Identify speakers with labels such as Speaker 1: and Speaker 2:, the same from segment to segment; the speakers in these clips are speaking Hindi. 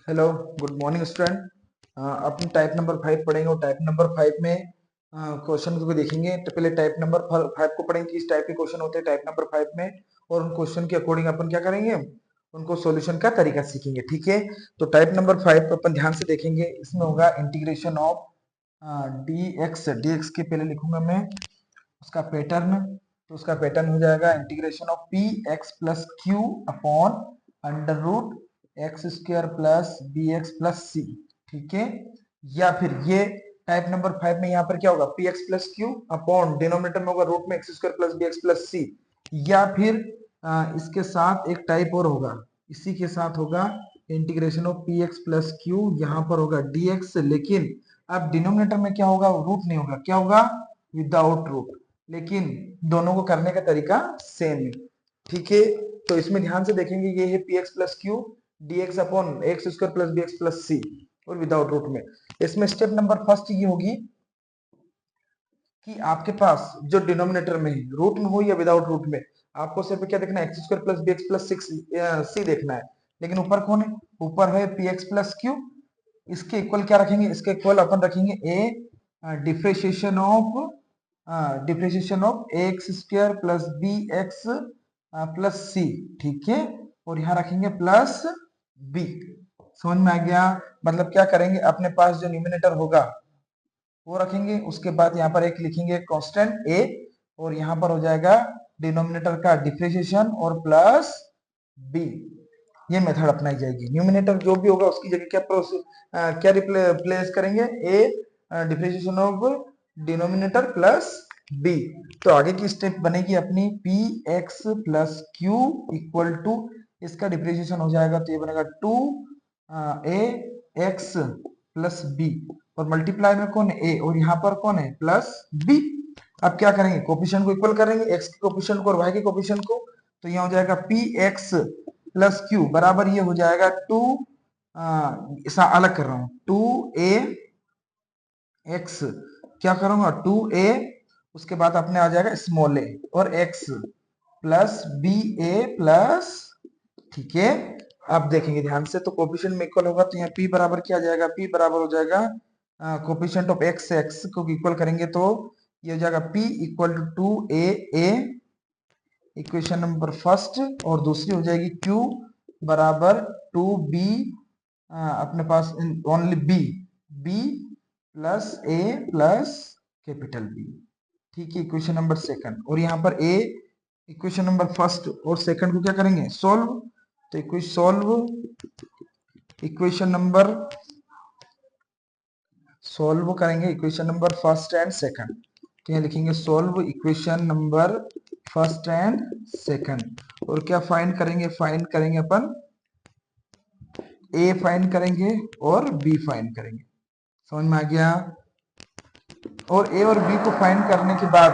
Speaker 1: Hello, good morning student. अपन टाइप नंबर 5 पढ़ेंगे और टाइप नंबर 5 में क्वेश्चन को देखेंगे। तो पहले टाइप नंबर 5 को पढ़ेंगे कि इस टाइप के क्वेश्चन होते हैं टाइप नंबर 5 में, और उन क्वेश्चन के अकॉर्डिंग अपन क्या करेंगे, उनको सॉल्यूशन का तरीका सीखेंगे। ठीक है, तो टाइप नंबर 5 पर अपन ध्यान से देखेंगे। इसमें होगा इंटीग्रेशन ऑफ डीएक्स के पहले लिखूंगा मैं उसका पैटर्न। तो उसका पैटर्न हो जाएगा integration of P x plus Q upon under root x square plus B x plus सी। ठीक है, या फिर ये टाइप नंबर 5 में यहाँ पर क्या होगा, P x plus Q upon denominator में होगा रूट में x square plus B x plus सी। या फिर इसके साथ एक टाइप और होगा, इसी के साथ होगा integration of P x plus Q, यहाँ पर होगा डी एक्स, लेकिन अब डिनोमिनेटर में क्या होगा, रूट नहीं होगा, क्या होगा, विदाउट रूट। लेकिन दोनों को करने का तरीका सेम है। ठीक है, तो इसमें ध्यान से देखेंगे, ये है P x plus Q D X upon x square plus B x plus सी और विदाउट रूट में। इसमें स्टेप नंबर फर्स्ट ये होगी कि आपके पास जो डिनोमिनेटर में है, रूट में हो या विदाउट रूट में, आपको सिर्फ क्या देखना है, X square plus B x plus six C देखना है। लेकिन ऊपर कौन है, ऊपर है पी एक्स प्लस क्यू। इसके इक्वल क्या रखेंगे, इसके इक्वल अपन रखेंगे A differentiation of X square plus B x plus सी। ठीक है, और यहाँ रखेंगे प्लस बी। समझ में आ गया? मतलब क्या करेंगे, अपने पास जो न्यूमिनेटर होगा वो रखेंगे, उसके बाद यहाँ पर एक लिखेंगे कांस्टेंट ए, और यहाँ पर हो जाएगा डिनोमिनेटर का डिफ्रेंशिएशन और प्लस बी। ये मेथड अपनाई जाएगी। न्यूमिनेटर जो भी होगा उसकी जगह क्या रिप्लेस करेंगे, A differentiation of denominator plus B. तो आगे की स्टेप बनेगी अपनी P x plus Q equal to, इसका डिफ्रेंशिएशन हो जाएगा तो ये बनेगा 2 ए एक्स प्लस बी, और मल्टीप्लाई में कौन है, ए, और यहाँ पर कौन है, प्लस बी। अब क्या करेंगे, कोफिशिएंट को इक्वल करेंगे, एक्स के कोफिशिएंट को और वाई के कोफिशिएंट को। तो यहाँ हो जाएगा पी एक्स प्लस क्यू बराबर ये हो जाएगा 2, ऐसा अलग कर रहा हूं, 2a एक्स, क्या करूंगा 2a, उसके बाद अपने आ जाएगा स्मॉल ए और x प्लस बी ए प्लस। ठीक है, अब देखेंगे ध्यान से, तो कोफिशिएंट में इक्वल होगा तो यहाँ p बराबर क्या आ जाएगा, p बराबर हो जाएगा कोफिशिएंट ऑफ x को इक्वल करेंगे तो ये हो जाएगा p equal to 2a equation number first, और दूसरी हो जाएगी q बराबर 2b, अपने पास only b plus a plus capital B। ठीक है, इक्वेशन नंबर सेकंड, और यहाँ पर a इक्वेशन नंबर फर्स्ट और सेकंड को क्या करेंगे, सॉल्व। तो सॉल्व करेंगे equation number first and second. तो यहाँ लिखेंगे solve equation number first and second, और क्या फाइंड करेंगे अपन a फाइंड करेंगे और b फाइंड करेंगे। समझ में आ गया? और a और b को फाइंड करने के बाद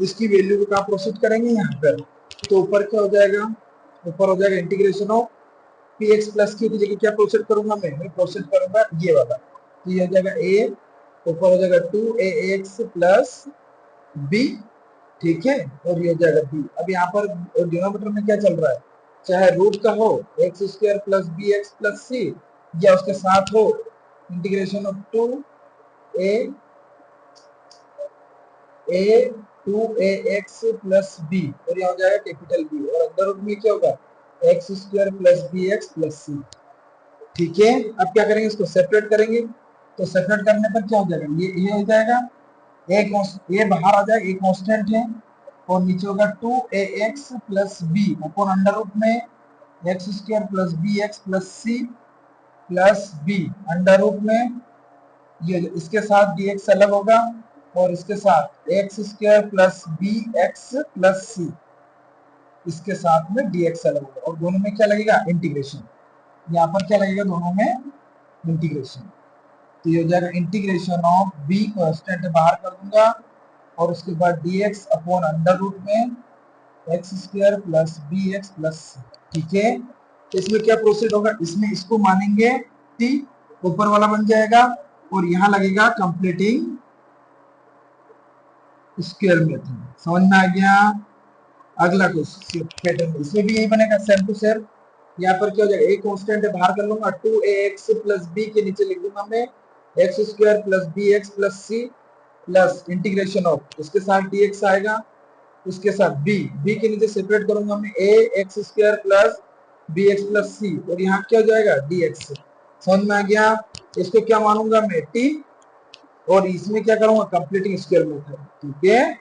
Speaker 1: इसकी वैल्यू को कहाँ प्रोसीड करेंगे, यहाँ पर। तो ऊपर क्या हो जाएगा, ऊपर हो जाएगा integration of P x plus Q की जगह क्या प्रोसीड करूंगा, मैं प्रोसीड करूंगा ये वाला। तो ये हो जाएगा ए, ऊपर हो जाएगा 2a एक्स प्लस बी। ठीक है, और ये हो जाएगा बी। अब यहाँ पर डिनोमिनेटर में क्या चल रहा है, चाहे रूट का हो x square plus B x plus सी, या उसके साथ हो integration of 2a x plus B, और यहाँ हो जाएगा कैपिटल बी, और अंदर रूट में क्या होगा, x square plus B x plus सी। ठीक है, अब क्या करेंगे, इसको सेपरेट करेंगे। तो सेपरेट करने पर क्या हो जाएगा, ये हो जाएगा ए बाहर आ जाएगा, ए कांस्टेंट है, और नीचे होगा 2ax plus b upon under root में x square plus B x plus c plus b under root में, ये इसके साथ dx अलग होगा, और इसके साथ x square plus B x plus c, इसके साथ में dx अलग होगा, और दोनों में क्या लगेगा, इंटीग्रेशन। यहाँ पर क्या लगेगा, दोनों में इंटीग्रेशन। तो ये हो जाएगा इंटीग्रेशन ऑफ b कांस्टेंट बाहर कर दूंगा, और उसके बाद dx अपॉन अंडर रूट में x square plus B x plus सी। ठीक है, तो इसमें क्या प्रोसीड होगा, इसमें इसको मानेंगे t, ऊपर वाला बन जाएगा, और यहाँ लगेगा कंप्लीटिंग स्क्वायर मेथड। समझ में आ गया? अगला क्वेश्चन पैटर्न, इसमें भी यही बनेगा सेम टू सेम। यहाँ पर क्या हो जाएगा, एक कांस्टेंट है बाहर कर लूंगा, 2ax प्लस बी के नीचे लिख दूंगा मैं x square plus B x plus c plus integration of उसके साथ dx आएगा, उसके साथ b के नीचे सेपरेट करूंगा मैं a x square plus B x plus सी और यहाँ क्या हो जाएगा dx। समझ में आ गया। इसको क्या मानूंगा मैं t और इसमें क्या करूंगा कंप्लीटिंग स्क्वायर मेथड। ठीक है,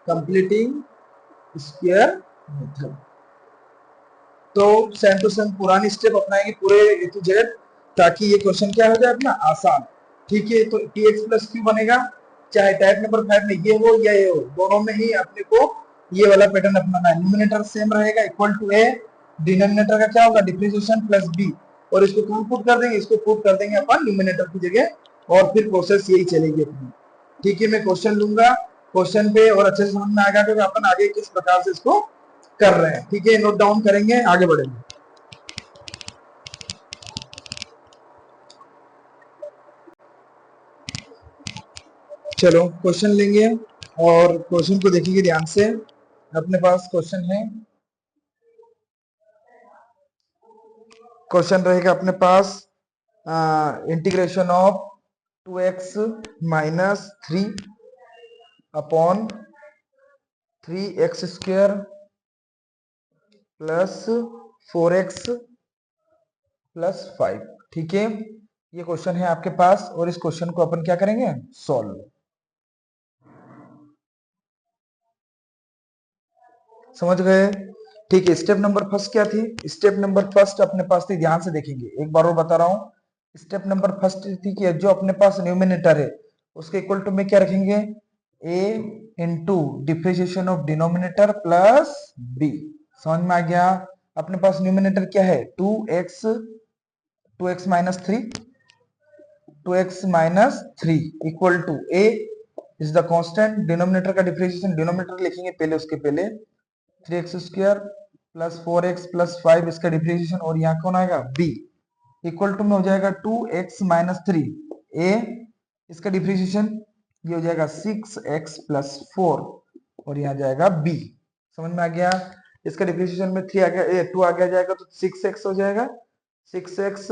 Speaker 1: कंप्लीटिंग स्क्वायर मेथड। तो सेम टू सेम पुरानी स्टेप अपनाएंगे पूरे ए टू जेड ताकि ये क्वेश्चन क्या हो जाए अपना आसान। ठीक है, तो टी एक्स प्लस क्यू बनेगा, चाहे टाइप नंबर 5 में ये हो या ये हो, दोनों में ही अपने को ये वाला पैटर्न अपनाना है। न्यूमिनेटर सेम रहेगा इक्वल टू ए, डिनोमिनेटर का क्या होगा डिफरेंशिएशन प्लस बी और इसको कौन पुट कर देंगे, इसको पुट कर देंगे अपन न्यूमिनेटर की जगह और फिर प्रोसेस यही चलेगी अपनी। ठीक है, मैं क्वेश्चन लूंगा, क्वेश्चन पे और अच्छे से समझ में आएगा कि अपन आगे किस प्रकार से इसको कर रहे हैं। ठीक है, नोट डाउन करेंगे, आगे बढ़ेंगे। चलो क्वेश्चन लेंगे और क्वेश्चन को देखिए ध्यान से। अपने पास क्वेश्चन है, क्वेश्चन रहेगा अपने पास integration of 2x minus 3 upon 3x square plus 4x plus 5। ठीक है, ये क्वेश्चन है आपके पास और इस क्वेश्चन को अपन क्या करेंगे सॉल्व। समझ गए। ठीक है, स्टेप नंबर फर्स्ट क्या थी, स्टेप नंबर फर्स्ट अपने पास थी, ध्यान से देखेंगे एक बार और बता रहा हूं। स्टेप नंबर फर्स्ट थी कि जो अपने पास न्यूमिनेटर है उसके इक्वल टू में क्या रखेंगे a into differentiation of denominator plus b। समझ में आ गया। अपने पास न्यूमिनेटर क्या है 2x minus 3, 2x minus 3 equal to a is the constant, denominator का डिफरेंशिएशन डिनोमिनेटर लिखेंगे पहले, उसके पहले 3x square plus 4x plus 5 इसका डिफरेंशिएशन और यहाँ कौन आएगा b इक्वल टू में हो जाएगा 2x माइनस 3 a इसका डिफरेंशिएशन ये हो जाएगा 6x प्लस 4 और यहाँ जाएगा b। समझ में आ गया। इसका डिफरेंशिएशन में 3 आ गया 2 आ गया जाएगा तो 6x हो जाएगा 6x।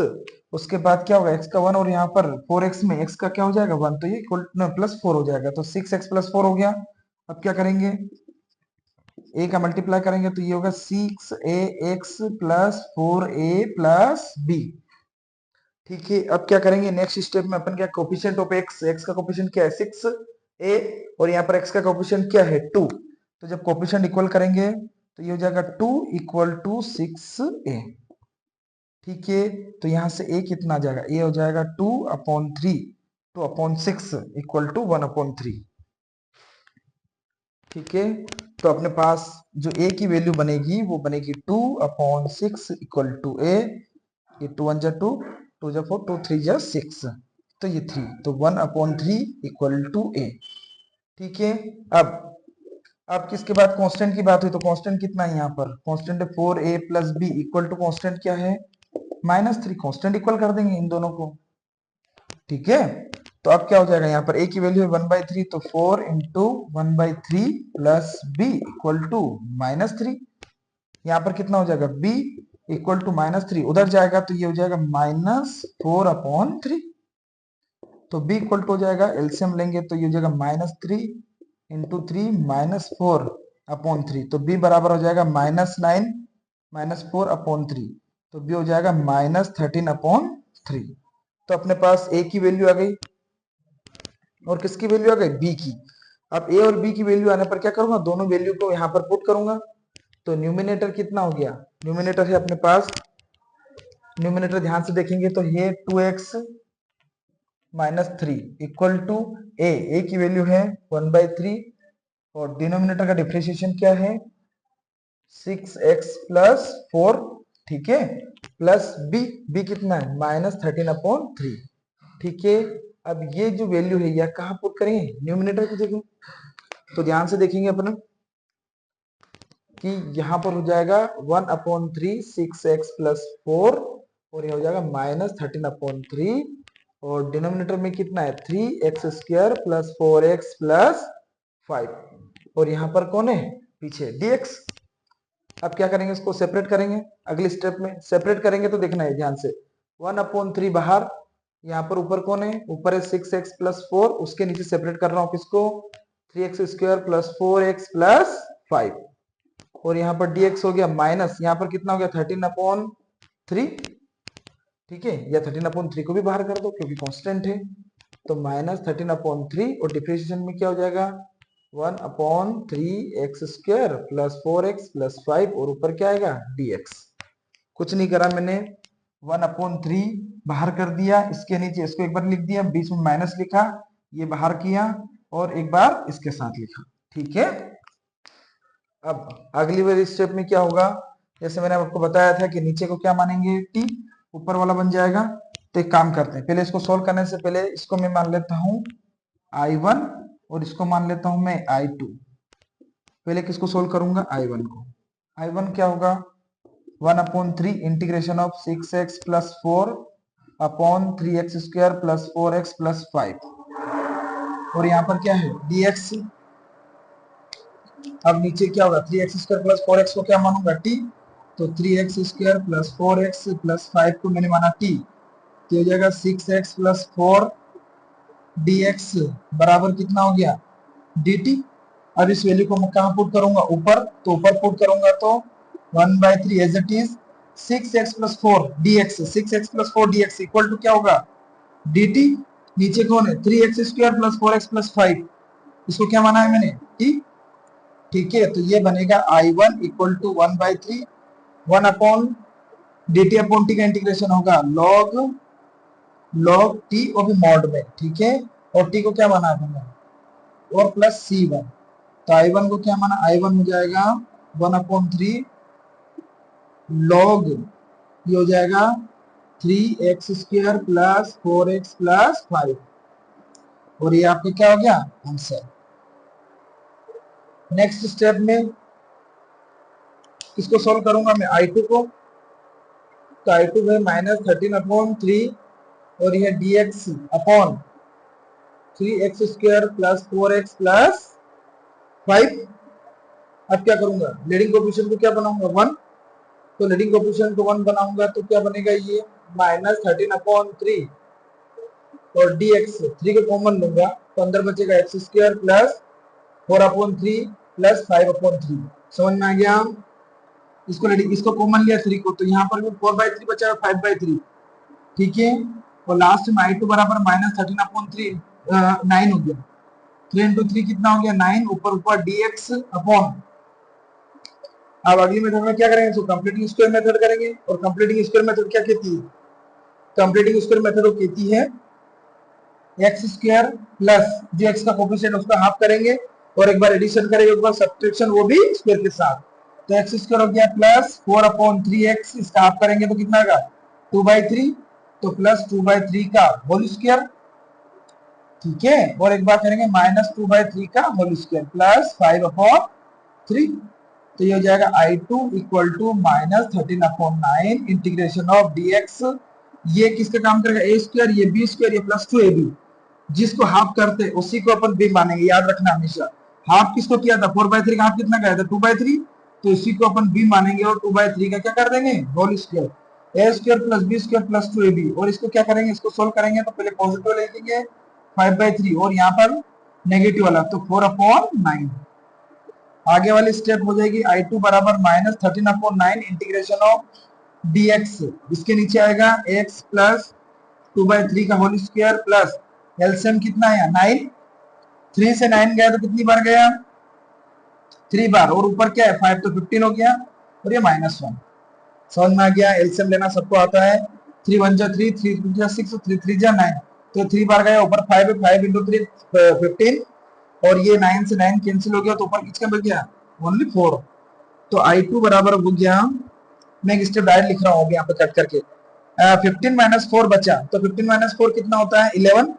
Speaker 1: उसके बाद क्या होगा x का 1 और यहाँ पर 4x में x का क्या हो जाएगा 1 तो ये इक्वल प्लस 4 हो जाएगा तो 6x प्लस 4 हो गया। अब क्या करेंगे a का मल्टीप्लाई करेंगे तो ये होगा 6ax plus 4a plus b। ठीक है, अब क्या करेंगे नेक्स्ट स्टेप में अपन क्या कोफिशिएंट ऑफ x का कोफिशिएंट क्या है 6a और यहाँ पर x का कोफिशिएंट क्या है 2, तो जब कोफिशिएंट इक्वल करेंगे तो ये हो जाएगा 2 इक्वल टू 6a। ठीक है, तो यहाँ से a कितना आ जाएगा, a हो जाएगा 2/3, 2/6 इक्वल टू 1/3। ठीक है, तो अपने पास जो a की वैल्यू बनेगी वो बनेगी 2/6 इक्वल टू a, ये 2 1 जा 2, 2 जा 4, 2 3 जा 6 तो ये 3, तो 1/3 इक्वल टू a। ठीक है, अब किसके बाद कांस्टेंट की बात हुई तो कांस्टेंट कितना है यहाँ पर, कांस्टेंट है 4a plus b equal to constant क्या है -3, कांस्टेंट इक्वल कर देंगे इन दोनों को। ठीक है, तो अब क्या हो जाएगा यहाँ पर a की वैल्यू है 1/3 तो 4 into 1/3 plus b equal to -3। यहाँ पर कितना हो जाएगा b इक्वल टू -3, उधर जाएगा तो ये हो जाएगा -4/3 तो b इक्वल टू हो जाएगा एलसीएम लेंगे तो ये हो जाएगा -3 इंटू 3 -4/3 तो b बराबर हो जाएगा -9 -4/3 तो b हो जाएगा -13/3। तो अपने पास a की वैल्यू आ गई और किसकी वैल्यू आ गई b की। अब a और b की वैल्यू आने पर क्या करूंगा दोनों वैल्यू को यहाँ पर पुट करूंगा तो न्यूमिनेटर कितना हो गया, न्यूमिनेटर है अपने पास, न्यूमिनेटर ध्यान से देखेंगे तो ये 2x minus 3 equal to a की वैल्यू है 1/3 और डिनोमिनेटर का डिफरेंशिएशन क्या है 6x प्लस 4। ठीक है, प्लस b कितना है -13/3। ठीक है, अब ये जो वैल्यू है यह कहाँ पुट करेंगे न्यूमिनेटर की जगह, तो ध्यान से देखेंगे अपन कि यहाँ पर हो जाएगा 1/3 6x प्लस 4 और ये हो जाएगा -13/3 और डिनोमिनेटर में कितना है 3x square plus 4x plus 5 और यहाँ पर कौन है पीछे dx। अब क्या करेंगे, इसको सेपरेट करेंगे। अगले स्टेप में सेपरेट करेंगे तो देखना है ध्यान से, 1/3 बाहर, यहाँ पर ऊपर कौन है, ऊपर है 6x + 4, उसके नीचे सेपरेट कर रहा हूँ किसको, 3x² + 4x + 5, और यहाँ पर dx हो गया माइनस, यहाँ पर कितना हो गया 13/3, ठीक है, या 13/3 को भी बाहर कर दो क्योंकि कांस्टेंट है, तो -13/3, और डिफरेंशिएशन में क्या हो जाएगा 1/3x² + 4x + 5, और ऊपर क्या आएगा dx। कुछ नहीं करा मैंने, 1/3 बाहर कर दिया, इसके नीचे इसको एक बार लिख दिया, बीच में माइनस लिखा, ये बाहर किया, और एक बार इसके साथ लिखा, ठीक है। अब अगली बार स्टेप में क्या होगा, जैसे मैंने आपको बताया था कि नीचे को क्या मानेंगे t, ऊपर वाला बन जाएगा। तो एक काम करते हैं, पहले इसको सोल्व करने से पहले इसको मैं मान लेता हूं I1, और इसको मान लेता हूं मैं I2। पहले किसको सोल्व करूंगा, I1 को। I1 क्या होगा, 1/3 integration of 6x + 4 upon 3x² + 4x + 5, और यहाँ पर क्या है dx। अब नीचे क्या होगा, 3x² + 4x को क्या मानूंगा t, तो 3x² + 4x + 5 को मैंने माना t, तो हो जाएगा 6x + 4 dx बराबर कितना हो गया dt। अब इस वैल्यू को मैं कहाँ पुट करूंगा, ऊपर, तो ऊपर पुट करूंगा तो 1/3 as it is 6x + 4 dx, 6x + 4 dx equal to क्या होगा dt। नीचे कौन है 3x² + 4x + 5, इसको क्या माना है मैंने t, ठीक है। तो ये बनेगा I1 = 1/3, 1/dt/t का इंटीग्रेशन होगा log t, और भी मॉड में, ठीक है, और t को क्या माना है हमने, और प्लस C1, तो I1 को क्या माना, I1 हो जाएगा 1/3 log, ये हो जाएगा 3x² + 4x + 5, और ये आपका क्या हो गया आंसर। नेक्स्ट स्टेप में इसको सोल्व करूंगा मैं I2 को, तो I2 है -13/3, और यह dx अपॉन 3x² + 4x + 5। अब क्या करूंगा, लीडिंग कोएफिशिएंट को क्या बनाऊंगा 1, तो लीडिंग कोएफिशिएंट को 1 बनाऊंगा तो क्या बनेगा, ये -13/3, और dx 3 को कॉमन लूंगा तो अंदर बचेगा x² + 4/3 + 5/3। समझ में आ गया, इसको इसको कॉमन लिया 3 को, तो यहाँ पर भी 4/3 बचा 5/3, ठीक है, और लास्ट में I2 बराबर -13/3 9 हो गया, 3 × 3 कितना हो गया 9, ऊपर dx अपॉन। अब अगली मेथड में क्या करेंगे, इसको कंप्लीटिंग स्क्वायर मेथड करेंगे, और कंप्लीटिंग स्क्वायर मेथड क्या कहती है, कंप्लीटिंग स्क्वायर मेथड वो कहती है x² प्लस जो x का कोफिशिएंट उसका हाफ करेंगे, और एक बार एडिशन करेंगे, एक बार सब्ट्रैक्शन वो भी स्क्वायर के साथ, तो x² हो गया प्लस 4/3x, इसका हाफ करेंगे तो कितना आएगा 2/3, तो प्लस 2/3 का होल स्क्वायर, ठीक है, और एक बार करेंगे -2/3 का होल स्क्वायर प्लस 5/3, तो ये हो जाएगा I2 = -13/9 इंटीग्रेशन ऑफ dx। ये किसका काम करेगा, a², ये b², ये +2ab, जिसको हाफ करते हैं उसी को अपन b मानेंगे, याद रखना हमेशा। हाफ किसको किया था, 4/3 का हाफ कितना गया था 2/3, तो इसी को अपन b मानेंगे, और 2/3 का क्या कर देंगे whole square, a² + b² + 2ab, और इसको क्या करेंगे, इसको सोल्व करेंगे तो पहले पॉजिटिव लिखेंगे 5/3, और यहाँ पर नेगेटिव वाला तो 4/9। आगे वाली स्टेप हो जाएगी I2 बराबर -13/9 इंटीग्रेशन ऑफ dx, इसके नीचे आएगा x प्लस 2/3 का होल स्क्वायर प्लस एलसीएम कितना है 9, 3 से 9 गया तो कितनी बार गया 3 बार, और ऊपर क्या है 5, तो 15 हो गया, और ये -1। समझ में आ गया, एलसीएम लेना सबको आता है, 3 1 जा 3, 3 2 जा 6, 3 3 जा 9, तो 3 बार गया, ऊपर 5 है, 5 × 3 15, और ये 9 से 9 कैंसिल हो गया, तो ऊपर किसका बच गया ओनली 4, तो I2 बराबर हो गया, मैं एक स्टेप डायरेक्ट लिख रहा हूँ यहाँ पे कट करके, 15 - 4 बचा, तो 15 - 4 कितना होता है 11,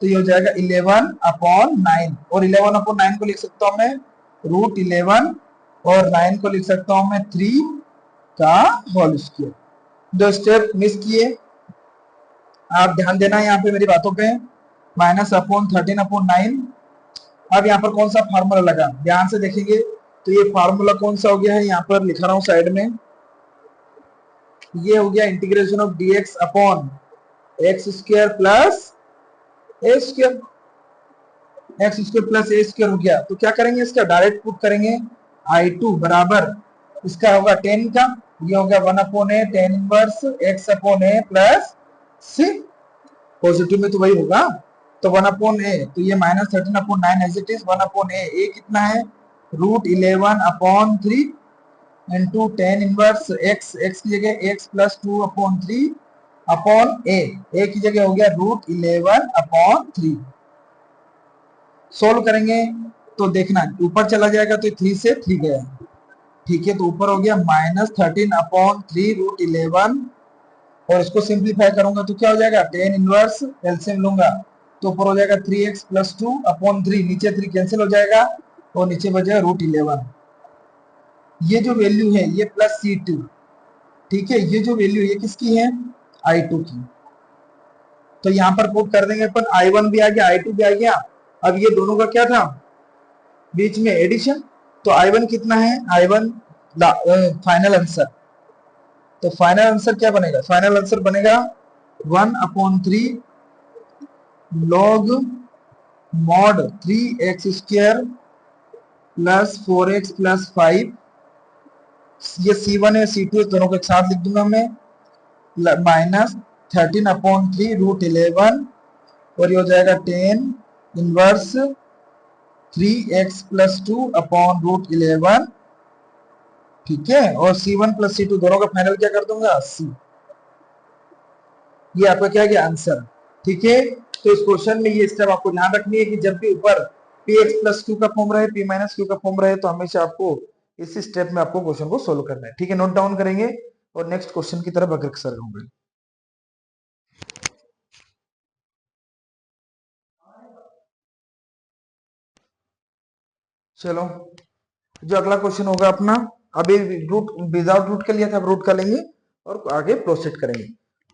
Speaker 1: तो ये हो जाएगा 11/9, और 11/9 को लिख सकता हूँ मैं √11, और 9 को लिख सकता हूँ मैं 3 का होल स्क्वायर। दो स्टेप मिस किए, आप ध्यान देना यहाँ पे मेरी बातों पे, -13/9। अब यहाँ पर कौन सा फार्मूला लगा, ध्यान से देखेंगे तो ये फार्मूला कौन सा हो गया है, यहाँ पर लिखा रहा हूं साइड में, ये हो गया integration of dx upon x square plus A square, x square plus A square हो गया। तो क्या करेंगे, इसका डायरेक्ट पुट करेंगे, I2 बराबर इसका होगा 10 का, ये होगा 1 अपॉन ए टेन इनवर्स एक्स अपॉन ए प्लस सी, पॉजिटिव में तो वही होगा, तो 1 अपॉन ए, तो ये minus 13 upon 9 as it is, 1 upon a कितना है root 11 upon 3 into 10 inverse x की जगह x plus 2 upon 3 upon a की जगह हो गया रूट 11 अपॉन 3। सोल्व करेंगे तो देखना ऊपर चला जाएगा तो 3 से 3 गया, ठीक है, तो ऊपर हो गया माइनस 13 अपॉन 3 रूट 11, और इसको सिंप्लीफाई करूंगा तो क्या हो जाएगा 10 इनवर्स, एलसीएम लूंगा तो ऊपर हो जाएगा 3x प्लस 2 अपॉन 3, नीचे 3 कैंसिल हो जाएगा और नीचे बचेगा रूट 11। ये जो वैल्यू है ये प्लस C2, ठीक है, ये जो वैल्यू ये किसकी है I2 की, तो यहाँ पर पुट कर देंगे अपन, I1 भी आ गया I2 भी आ गया। अब ये दोनों का क्या था बीच में एडिशन, तो I1 कितना है, I1 फाइनल आंसर, तो फाइनल आंसर क्या बनेगा, फाइनल आंसर बनेगा 1 upon 3 log mod 3x square plus 4x plus 5, ये C1 है C2 है दोनों को एक साथ लिख दूंगा मैं, माइनस 13 अपॉन 3 रूट 11, और ये हो जाएगा 10 inverse 3x plus 2 upon root 11, ठीक है, और C1 प्लस C2 दोनों का फाइनल क्या कर दूंगा C, ये आपका क्या गया आंसर, ठीक है। तो इस क्वेश्चन में ये स्टेप आपको ध्यान रखनी है कि जब भी ऊपर px प्लस क्यू का फॉर्म रहे, p माइनस क्यू का फॉर्म रहे, तो हमेशा आपको इसी स्टेप में आपको क्वेश्चन को सोल्व करना है, ठीक है, नोट डाउन करेंगे और नेक्स्ट क्वेश्चन की तरफ अग्रसर होंगे। चलो जो अगला क्वेश्चन होगा अपना, अभी रूट विदाउट रूट का लिया था, अब रूट का लेंगे और आगे प्रोसीड करेंगे।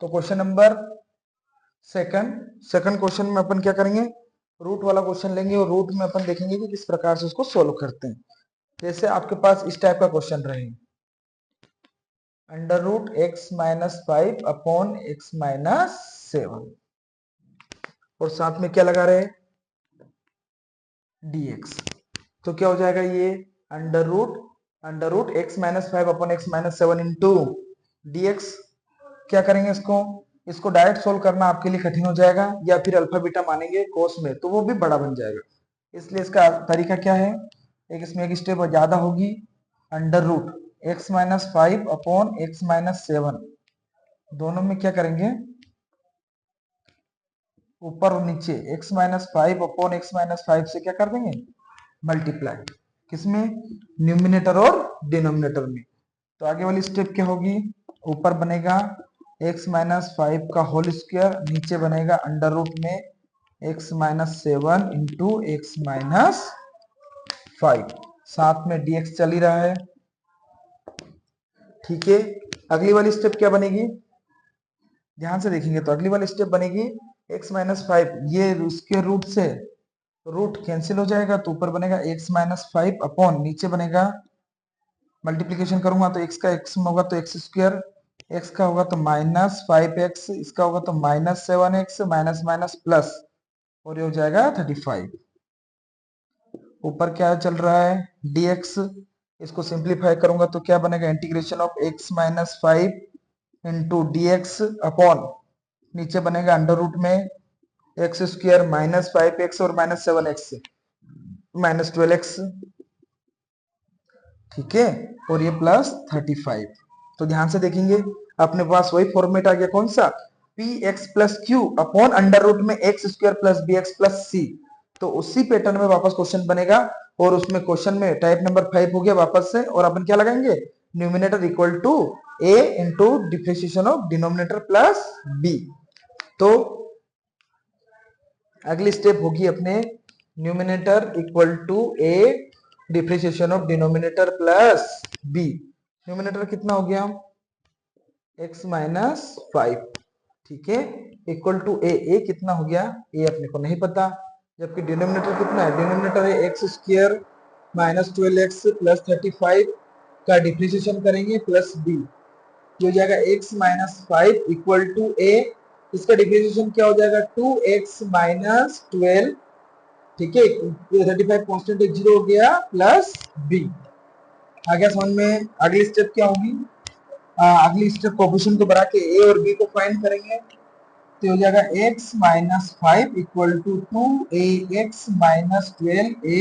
Speaker 1: तो क्वेश्चन नंबर सेकंड क्वेश्चन में अपन क्या करेंगे, रूट वाला क्वेश्चन लेंगे और रूट में अपन देखेंगे कि किस प्रकार से उसको सोल्व करते हैं। जैसे आपके पास इस टाइप का क्वेश्चन रहे, under root x minus 5 upon x minus 7, और साथ में क्या लगा रहे dx, तो क्या हो जाएगा ये under root x minus 5 upon x minus 7 into dx, क्या करेंगे इसको डायरेक्ट सोल्व करना आपके लिए कठिन हो जाएगा, या फिर अल्फा बीटा मानेंगे कोस में तो वो भी बड़ा बन जाएगा, इसलिए इसका तरीका क्या है, एक इसमें एक स्टेप ज्यादा होगी, under root x minus 5 upon x minus 7, दोनों में क्या करेंगे ऊपर और नीचे x minus 5 upon x minus 5 से क्या कर देंगे मल्टीप्लाई, किसमें न्यूमिनेटर और डिनोमिनेटर में। तो आगे वाली स्टेप क्या होगी, ऊपर बनेगा x माइनस 5 का होल स्क्वायर, नीचे बनेगा अंडर रूट में x minus 7 into x minus 5, साथ में dx चल ही रहा है, ठीक है। अगली वाली स्टेप क्या बनेगी, ध्यान से देखेंगे तो अगली वाली स्टेप बनेगी x माइनस 5, ये उसके रूट से रूट कैंसिल हो जाएगा, तो ऊपर बनेगा x माइनस 5 अपॉन नीचे बनेगा मल्टीप्लीकेशन करूंगा तो x का x में होगा तो एक्स स्क्वायर, x का होगा तो माइनस 5x, इसका होगा तो minus 7x, minus minus plus, और ये हो जाएगा 35, ऊपर क्या चल रहा है dx, इसको सिंप्लीफाई करूंगा तो क्या बनेगा integration of x minus 5 into dx upon नीचे बनेगा अंडर रूट में एक्स स्क्वायर माइनस 5x और माइनस 7x माइनस 12x, ठीक है, और ये प्लस 35। तो ध्यान से देखेंगे अपने पास वही फॉर्मेट आ गया कौन सा p x plus Q upon under root में x square plus B x plus c, तो उसी पैटर्न में वापस क्वेश्चन बनेगा, और उसमें क्वेश्चन में टाइप नंबर 5 हो गया वापस से, और अपन क्या लगाएंगे numerator equal to a into differentiation of denominator plus B. तो अगली स्टेप होगी अपने numerator equal to a differentiation of denominator plus b, numerator कितना हो गया x माइनस 5, ठीक है, इक्वल टू ए कितना हो गया ए अपने को नहीं पता, जबकि डिनोमिनेटर कितना है डिनोमिनेटर है एक्स स्क्वायर -12x प्लस 35 का डिप्रिसिएशन करेंगे प्लस b, ये हो जाएगा x minus 5 equal to a, इसका डिप्रिसिएशन क्या हो जाएगा 2x माइनस 12, ठीक है, 35 कॉन्स्टेंट 0 हो गया प्लस b। आ गया समझ में? अगली स्टेप क्या होगी? अगली स्टेप कोफिशिएंट को बढ़ा के a और b को फाइंड करेंगे, तो हो जाएगा x minus 5 equal to 2ax minus 12a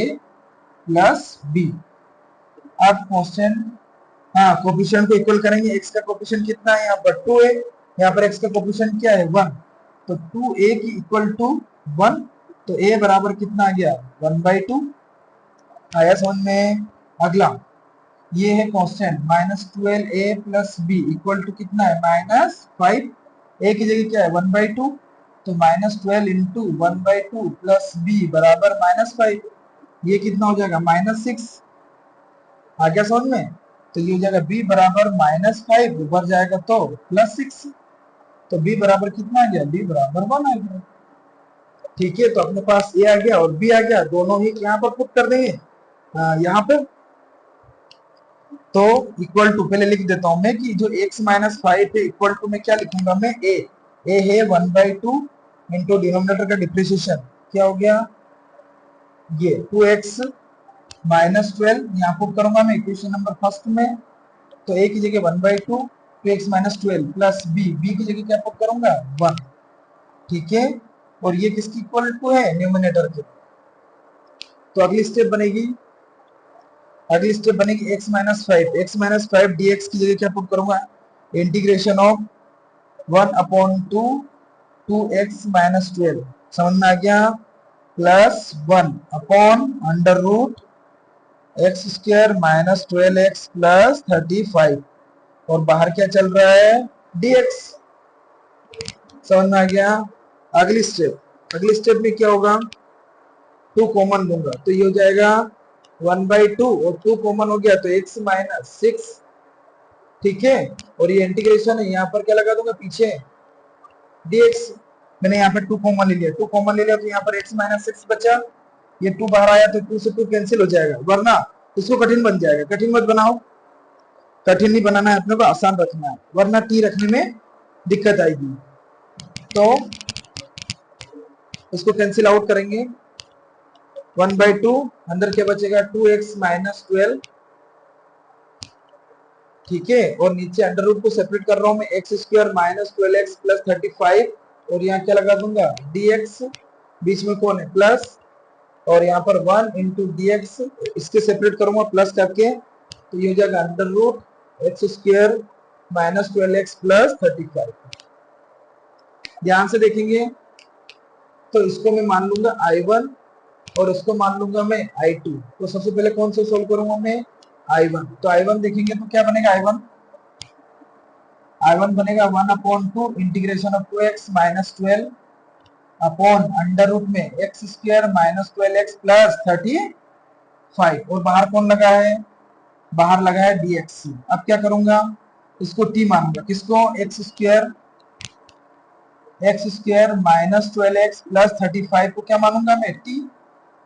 Speaker 1: plus b। अब क्वेश्चन, हाँ कोफिशिएंट को इक्वल करेंगे, x का कोफिशिएंट कितना है यहाँ पर 2 है, यहाँ पर x का कोफिशिएंट क्या है 1, तो 2a की इक्वल टू 1, तो a बराबर कितना आ गया 1/2। आया समझ में? अगला ये है question -12a plus b equal to कितना है -5, a की जगह क्या है 1/2, तो -12 इंटू 1/2 प्लस b बराबर -5, ये कितना हो जाएगा -6। आ गया समझ में? तो ये हो जाएगा b बराबर -5, ऊपर जाएगा तो +6, तो b बराबर कितना आ गया, b बराबर 1 आ गया। ठीक है, तो अपने पास a आ गया और b आ गया, दोनों ही यहाँ पर पुट कर देंगे यहाँ पे, तो इक्वल टू पहले लिख देता हूं मैं कि जो x माइनस 5 है इक्वल टू में क्या लिखूंगा मैं a है 1/2 इंटू डिनोमिनेटर का डिप्रिसिएशन क्या हो गया ये 2x माइनस 12, यहाँ पुट करूंगा मैं इक्वेशन नंबर फर्स्ट में, तो a की जगह 1/2 2x माइनस 12 प्लस b की जगह क्या पुट करूंगा 1, ठीक है, और ये किसकी इक्वल टू है न्यूमरेटर के। तो अगली स्टेप बनेगी x माइनस 5 dx की जगह क्या पुट करूंगा इंटीग्रेशन ऑफ 1/2 2x माइनस 12, समझ में आ गया, plus 1 upon under root x square minus 12x plus 35, और बाहर क्या चल रहा है dx, समझ में आ गया। अगली स्टेप में क्या होगा 2 कॉमन लूंगा, तो ये हो जाएगा 1/2 और 2 कॉमन हो गया तो x माइनस 6, ठीक है, और ये इंटीग्रेशन है, यहाँ पर क्या लगा दूंगा पीछे dx, मैंने यहाँ पे 2 कॉमन ले लिया, तो यहाँ पर x माइनस 6 बचा, ये 2 बाहर आया तो 2 से 2 कैंसिल हो जाएगा, वरना इसको कठिन बन जाएगा, कठिन मत बनाओ, कठिन नहीं बनाना है अपने को, आसान रखना है, वरना t रखने में दिक्कत आएगी। तो इसको कैंसिल आउट करेंगे, 1/2 अंदर क्या बचेगा 2x माइनस 12, ठीक है, और नीचे अंडर रूट को सेपरेट कर रहा हूं मैं x square minus 12x plus 35, और यहाँ क्या लगा दूंगा dx, बीच में कौन है प्लस, और यहाँ पर 1 इंटू dx, इसके सेपरेट करूंगा प्लस करके, तो ये हो जाएगा under root x square minus 12x plus 35। ध्यान से देखेंगे तो इसको मैं मान लूंगा I1 और इसको मान लूंगा मैं I2, तो सबसे पहले कौन सा सोल्व करूंगा मैं I1, तो I1 देखेंगे तो क्या बनेगा I1 बनेगा 1/2 integration of 2x minus 12 upon under root में x square minus 12x plus 35, और बाहर कौन लगा है, बाहर लगा है dx। अब क्या करूंगा इसको t मानूंगा, किसको x square minus 12x plus 35 को क्या मानूंगा मैं t,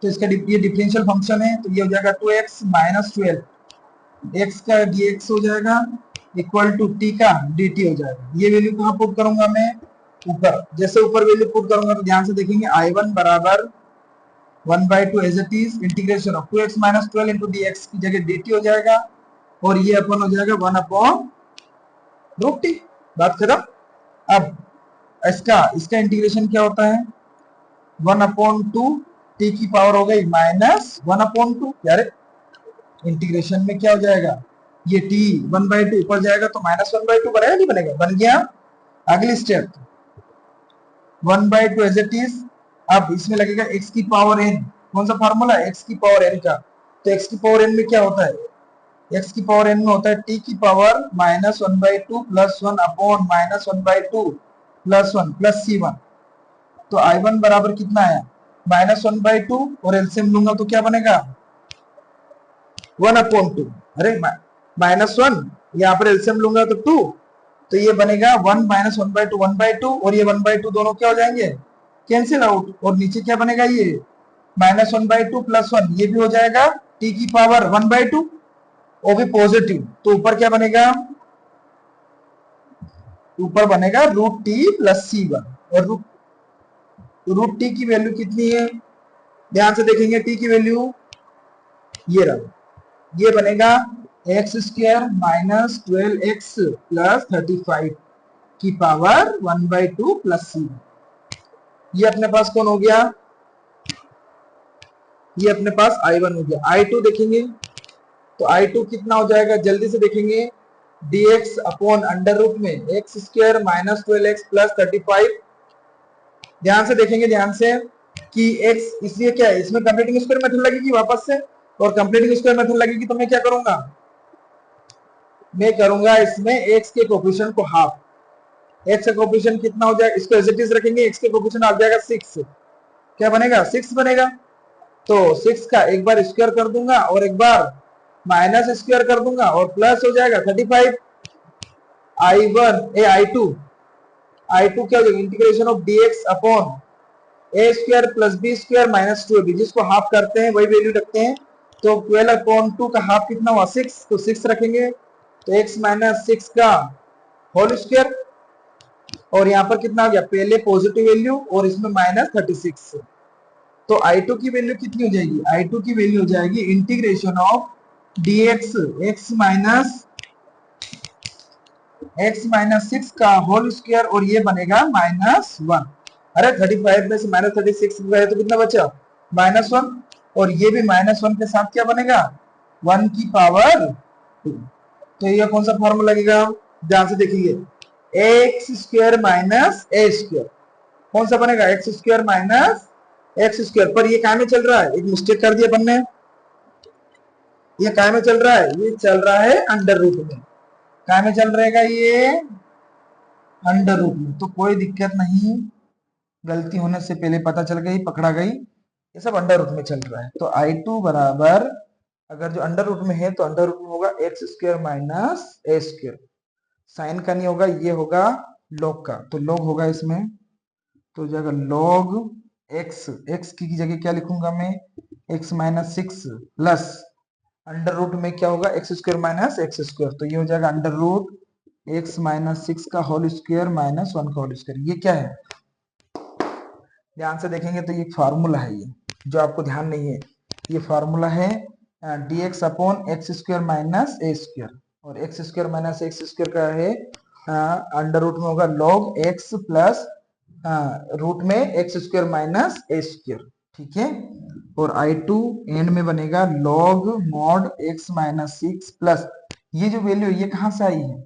Speaker 1: तो इसका ये डिफरेंशियल फंक्शन है, तो ये हो जाएगा 2x माइनस 12, x का dx हो जाएगा इक्वल टू t का dt हो जाएगा। ये वैल्यू कहाँ पुट करूंगा मैं ऊपर, जैसे ऊपर वैल्यू पुट करूंगा तो ध्यान से देखेंगे I1 बराबर 1/2 as it is integration of 2x minus 12 into dx की जगह dt हो जाएगा, और ये अपन हो जाएगा 1/√t, बात खत्म। अब इसका इंटीग्रेशन क्या होता है 1/2 t की पावर हो गई माइनस 1/2, यार इंटीग्रेशन में क्या हो जाएगा ये t 1/2 ऊपर जाएगा तो माइनस 1/2 बनेगा नहीं बनेगा, बन गया। अगली स्टेप 1/2 एज इट इज, अब इसमें लगेगा x की पावर n, कौन सा फार्मूला x की पावर n का, तो x की पावर n में क्या होता है, x की पावर n में होता है t की power minus 1/2 plus 1 upon minus 1/2 plus 1 plus c1, तो I1 बराबर कितना आया -1/2, और एलसीएम लूंगा तो क्या बनेगा 1/2, अरे -1, यहाँ पर एलसीएम लूंगा तो 2, तो ये बनेगा 1 माइनस 1/2 1/2, और ये 1/2 दोनों क्या हो जाएंगे कैंसिल आउट, और नीचे क्या बनेगा ये -1/2 प्लस 1, ये भी हो जाएगा टी की पावर 1/2, वो भी पॉजिटिव, तो ऊपर क्या बनेगा, ऊपर बनेगा रूट टी प्लस सी1। और रूट टी की वैल्यू कितनी है, ध्यान से देखेंगे, टी की वैल्यू ये रहा, ये बनेगा x square minus 12x plus 35 की पावर 1/2 प्लस सी। ये अपने पास कौन हो गया, ये अपने पास I1 हो गया। I2 देखेंगे तो I2 कितना हो जाएगा, जल्दी से देखेंगे, dx अपॉन अंडर रूट में x square minus 12x plus 35। ध्यान से देखेंगे, ध्यान से कि x, इसलिए क्या है, इसमें कंप्लीटिंग स्क्वायर मेथड लगेगी वापस से, और कंप्लीटिंग स्क्वायर मेथड लगेगी तो मैं क्या करूंगा, मैं करूंगा इसमें x के कोफिशिएंट को हाफ। x का कोफिशिएंट कितना हो जाएगा, इसको एज इट इज रखेंगे, x के कोफिशिएंट आ जाएगा 6, क्या बनेगा 6 बनेगा। तो 6 का एक बार स्क्वायर कर दूंगा और एक बार माइनस स्क्वायर कर दूंगा और प्लस हो जाएगा 35। I2 क्या हो जाएगा, integration of dx upon a square plus b square minus 2ab, जिसको हाफ करते हैं वही वैल्यू रखते हैं। तो 12/2 का हाफ कितना हुआ 6, तो 6 रखेंगे, तो x माइनस 6 का होल स्क्वायर, और यहाँ पर कितना हो गया, पहले पॉजिटिव वैल्यू और इसमें माइनस 36। तो I2 की वैल्यू कितनी हो जाएगी, I2 की वैल्यू हो जाएगी integration of dx x minus 6 का होल स्क्वायर, और ये बनेगा -1। अरे 35 में से -36 गए तो कितना बचा, -1, और ये भी -1 के साथ क्या बनेगा, 1 की पावर 2। तो ये कौन सा फॉर्मूला लगेगा, ध्यान से देखिए, x square minus a square, कौन सा बनेगा, x square minus x square. पर ये काय में चल रहा है, एक मिस्टेक कर दिया अपन ने, ये काय में चल रहा है, ये चल रहा है अंडर रूट में, काय में चल रहेगा ये अंडर रूट में, तो कोई दिक्कत नहीं, गलती होने से पहले पता चल गई, पकड़ा गई, ये सब अंडर रूट में चल रहा है। तो I2 बराबर, अगर जो अंडर रूट में है तो अंडर रूट में होगा x square minus a square, sign का नहीं होगा, ये होगा लॉग का, तो लॉग होगा इसमें, तो जाएगा लॉग एक्स की जगह क्या लिखूंगा मैं, x minus 6 plus under root में क्या होगा, x square minus x square, तो ये हो जाएगा अंडर रूट एक्स माइनस 6 का होल स्क्वायर माइनस 1 का होल स्क्वायर। ये क्या है, ध्यान से देखेंगे तो ये फार्मूला है, ये जो आपको ध्यान नहीं है, ये फार्मूला है dx upon x square minus a square, और x square minus x square का है अंडर रूट में होगा log x प्लस रूट में x square minus a square, ठीक है। और I2 एंड में बनेगा log mod x minus 6 plus, ये जो वैल्यू है ये कहां से आई है,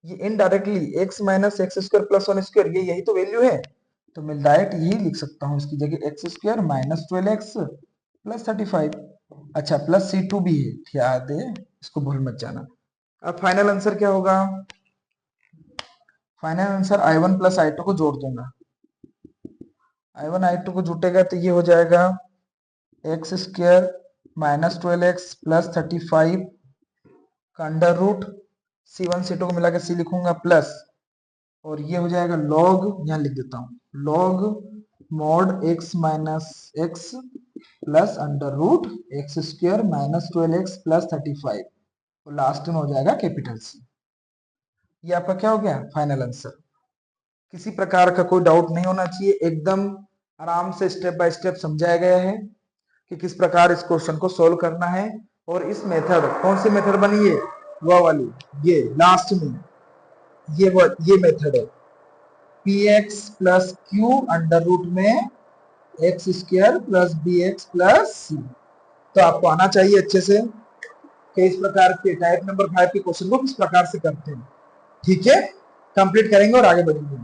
Speaker 1: ये indirectly x minus x square plus 1 square, ये यही तो वैल्यू है, तो मैं डायरेक्ट यही लिख सकता हूँ इसकी जगह, x square minus 12x plus 35। अच्छा प्लस C2 भी है, याद है, इसको भूल मत जाना। अब फाइनल आंसर क्या होगा, final answer I1 plus I2 को जोड़ दूंगा, I1 I2 को जुटेगा तो ये हो जाएगा x square minus 12x plus 35 का अंडर रूट, C1 C2 को मिला के C लिखूंगा प्लस, और ये हो जाएगा log, यहाँ लिख देता हूँ, log mod x minus x plus under root x square minus 12x plus 35, और लास्ट में हो जाएगा कैपिटल C। ये आपका क्या हो गया, फाइनल आंसर। किसी प्रकार का कोई डाउट नहीं होना चाहिए, एकदम आराम से स्टेप बाय स्टेप समझाया गया है कि किस प्रकार इस क्वेश्चन को सोल्व करना है। और इस मेथड, कौन सी मेथड बनी है, वो वाली, ये लास्ट में ये मेथड है, px plus q under root में x square plus B x plus c. तो आपको आना चाहिए अच्छे से कि इस प्रकार के टाइप नंबर 5 के क्वेश्चन को किस प्रकार से करते हैं, ठीक है। कंप्लीट करेंगे और आगे बढ़ेंगे।